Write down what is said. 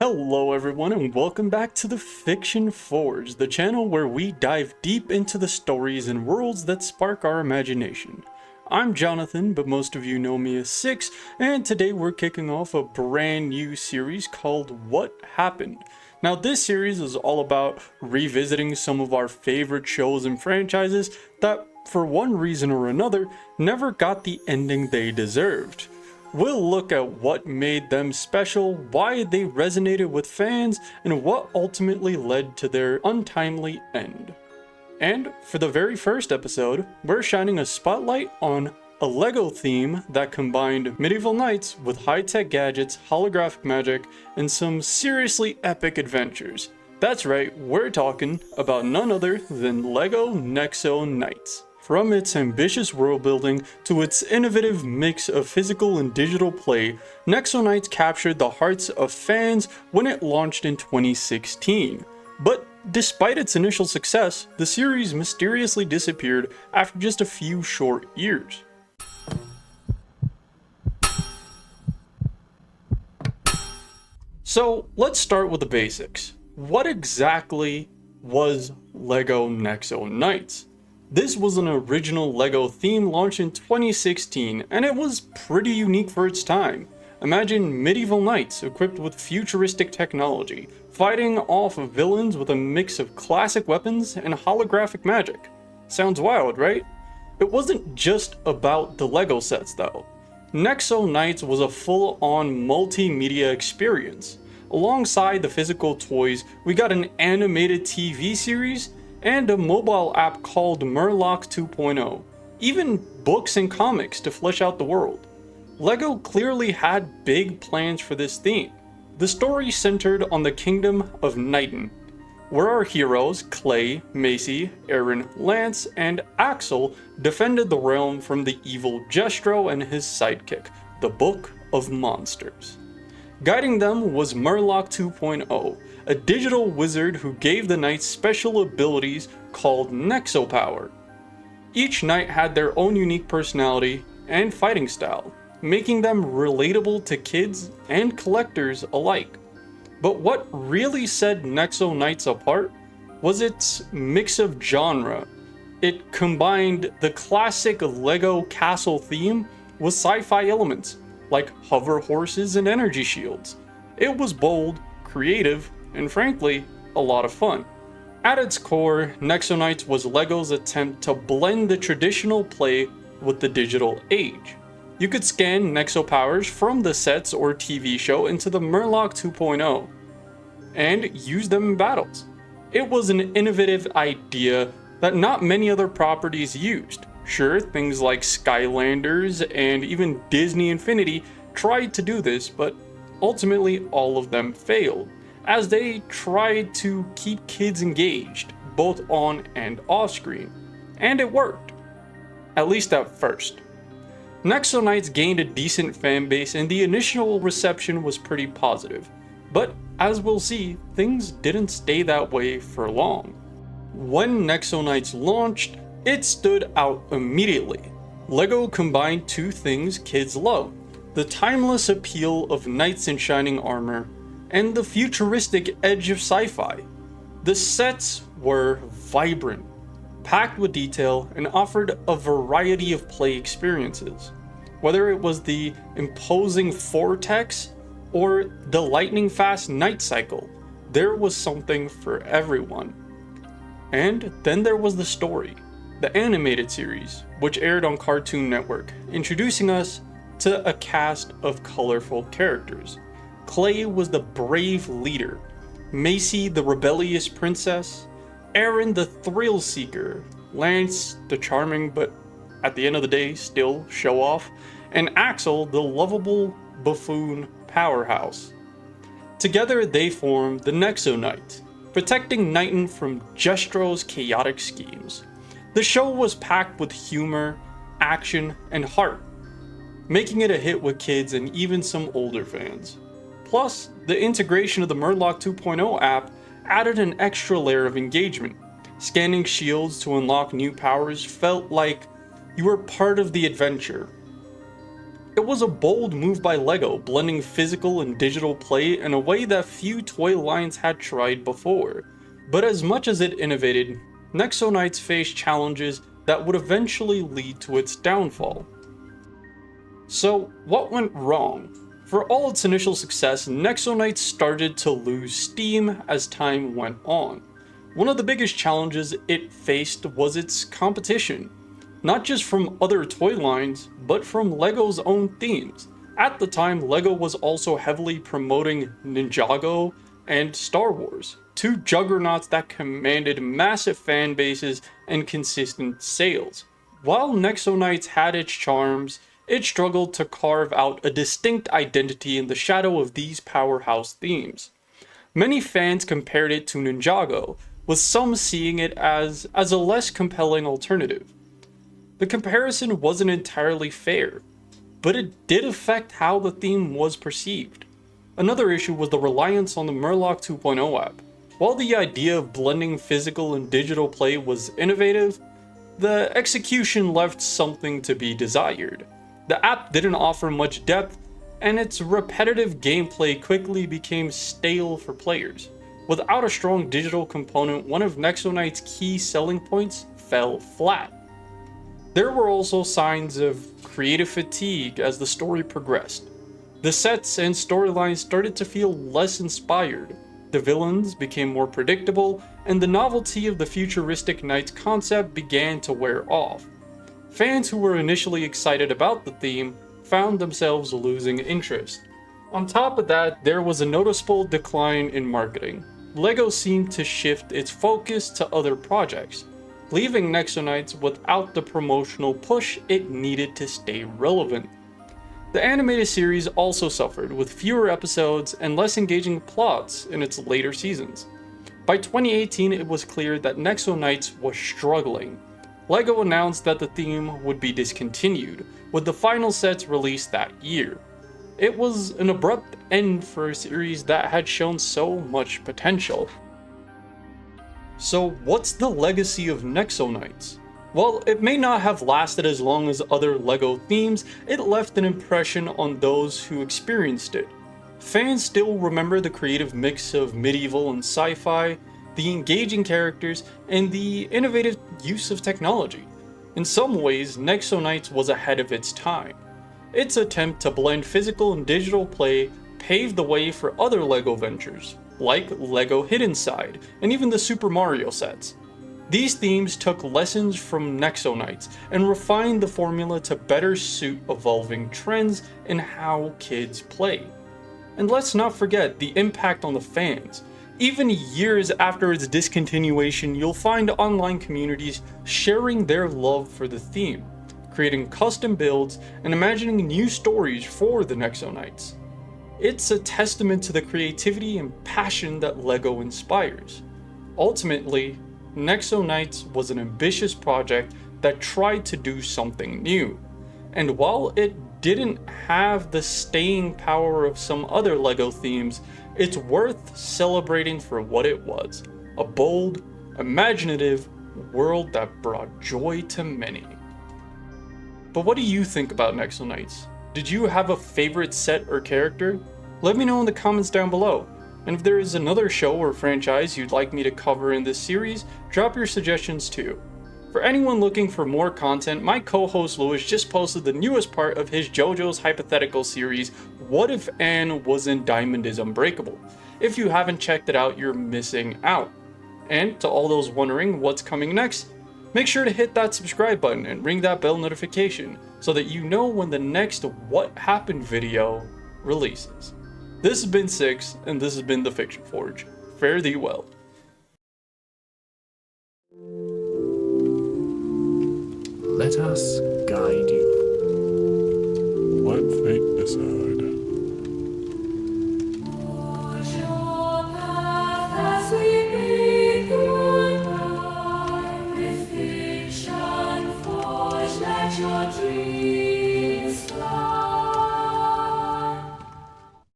Hello everyone and welcome back to the Fiction Forge, the channel where we dive deep into the stories and worlds that spark our imagination. I'm Jonathan, but most of you know me as Six, and today we're kicking off a brand new series called What Happened. Now this series is all about revisiting some of our favorite shows and franchises that, for one reason or another, never got the ending they deserved. We'll look at what made them special, why they resonated with fans, and what ultimately led to their untimely end. And for the very first episode, we're shining a spotlight on a LEGO theme that combined medieval knights with high-tech gadgets, holographic magic, and some seriously epic adventures. That's right, we're talking about none other than LEGO Nexo Knights. From its ambitious world building to its innovative mix of physical and digital play, Nexo Knights captured the hearts of fans when it launched in 2016. But despite its initial success, the series mysteriously disappeared after just a few short years. So let's start with the basics. What exactly was LEGO Nexo Knights? This was an original LEGO theme launched in 2016, and it was pretty unique for its time. Imagine medieval knights equipped with futuristic technology, fighting off villains with a mix of classic weapons and holographic magic. Sounds wild, right? It wasn't just about the LEGO sets though. Nexo Knights was a full-on multimedia experience. Alongside the physical toys, we got an animated TV series and a mobile app called Murloc 2.0, even books and comics to flesh out the world. LEGO clearly had big plans for this theme. The story centered on the kingdom of Knighton, where our heroes Clay, Macy, Aaron, Lance, and Axel defended the realm from the evil Jestro and his sidekick, the Book of Monsters. Guiding them was Murloc 2.0, a digital wizard who gave the knights special abilities called Nexo Power. Each knight had their own unique personality and fighting style, making them relatable to kids and collectors alike. But what really set Nexo Knights apart was its mix of genre. It combined the classic LEGO castle theme with sci-fi elements, like hover horses and energy shields. It was bold, creative, and frankly, a lot of fun. At its core, Nexo Knights was LEGO's attempt to blend the traditional play with the digital age. You could scan Nexo powers from the sets or TV show into the Murloc 2.0 and use them in battles. It was an innovative idea that not many other properties used. Sure, things like Skylanders and even Disney Infinity tried to do this, but ultimately all of them failed, as they tried to keep kids engaged, both on and off screen. And it worked. At least at first. Nexo Knights gained a decent fan base and the initial reception was pretty positive. But as we'll see, things didn't stay that way for long. When Nexo Knights launched, it stood out immediately. LEGO combined two things kids love: the timeless appeal of knights in shining armor, and the futuristic edge of sci-fi. The sets were vibrant, packed with detail, and offered a variety of play experiences. Whether it was the imposing vortex or the lightning-fast night cycle, there was something for everyone. And then there was the story, the animated series, which aired on Cartoon Network, introducing us to a cast of colorful characters. Clay was the brave leader, Macy the rebellious princess, Aaron the thrill seeker, Lance the charming but at the end of the day still show off, and Axel the lovable buffoon powerhouse. Together they formed the Nexo Knights, protecting Knighton from Jestro's chaotic schemes. The show was packed with humor, action, and heart, making it a hit with kids and even some older fans. Plus, the integration of the Murloc 2.0 app added an extra layer of engagement. Scanning shields to unlock new powers felt like you were part of the adventure. It was a bold move by LEGO, blending physical and digital play in a way that few toy lines had tried before. But as much as it innovated, Nexo Knights faced challenges that would eventually lead to its downfall. So, what went wrong? For all its initial success, Nexo Knights started to lose steam as time went on. One of the biggest challenges it faced was its competition, not just from other toy lines, but from LEGO's own themes. At the time, LEGO was also heavily promoting Ninjago and Star Wars, two juggernauts that commanded massive fan bases and consistent sales. While Nexo Knights had its charms, it struggled to carve out a distinct identity in the shadow of these powerhouse themes. Many fans compared it to Ninjago, with some seeing it as a less compelling alternative. The comparison wasn't entirely fair, but it did affect how the theme was perceived. Another issue was the reliance on the Murloc 2.0 app. While the idea of blending physical and digital play was innovative, the execution left something to be desired. The app didn't offer much depth, and its repetitive gameplay quickly became stale for players. Without a strong digital component, one of Nexo Knights' key selling points fell flat. There were also signs of creative fatigue as the story progressed. The sets and storylines started to feel less inspired, the villains became more predictable, and the novelty of the futuristic knights concept began to wear off. Fans who were initially excited about the theme found themselves losing interest. On top of that, there was a noticeable decline in marketing. LEGO seemed to shift its focus to other projects, leaving Nexo Knights without the promotional push it needed to stay relevant. The animated series also suffered, with fewer episodes and less engaging plots in its later seasons. By 2018, it was clear that Nexo Knights was struggling. LEGO announced that the theme would be discontinued, with the final sets released that year. It was an abrupt end for a series that had shown so much potential. So what's the legacy of Nexo Knights? While it may not have lasted as long as other LEGO themes, it left an impression on those who experienced it. Fans still remember the creative mix of medieval and sci-fi, the engaging characters, and the innovative use of technology. In some ways, Nexo Knights was ahead of its time. Its attempt to blend physical and digital play paved the way for other LEGO ventures, like LEGO Hidden Side, and even the Super Mario sets. These themes took lessons from Nexo Knights and refined the formula to better suit evolving trends in how kids play. And let's not forget the impact on the fans. Even years after its discontinuation, you'll find online communities sharing their love for the theme, creating custom builds and imagining new stories for the Nexo Knights. It's a testament to the creativity and passion that LEGO inspires. Ultimately, Nexo Knights was an ambitious project that tried to do something new. And while it didn't have the staying power of some other LEGO themes, it's worth celebrating for what it was: a bold, imaginative world that brought joy to many. But what do you think about Nexo Knights? Did you have a favorite set or character? Let me know in the comments down below. And if there is another show or franchise you'd like me to cover in this series, drop your suggestions too. For anyone looking for more content, my co-host Lewis just posted the newest part of his JoJo's Hypothetical series, What If Anne Was in Diamond is Unbreakable? If you haven't checked it out, you're missing out. And to all those wondering what's coming next, make sure to hit that subscribe button and ring that bell notification so that you know when the next What Happened video releases. This has been Six, and this has been The Fiction Forge. Fare thee well. Let us guide you. Let fate decide.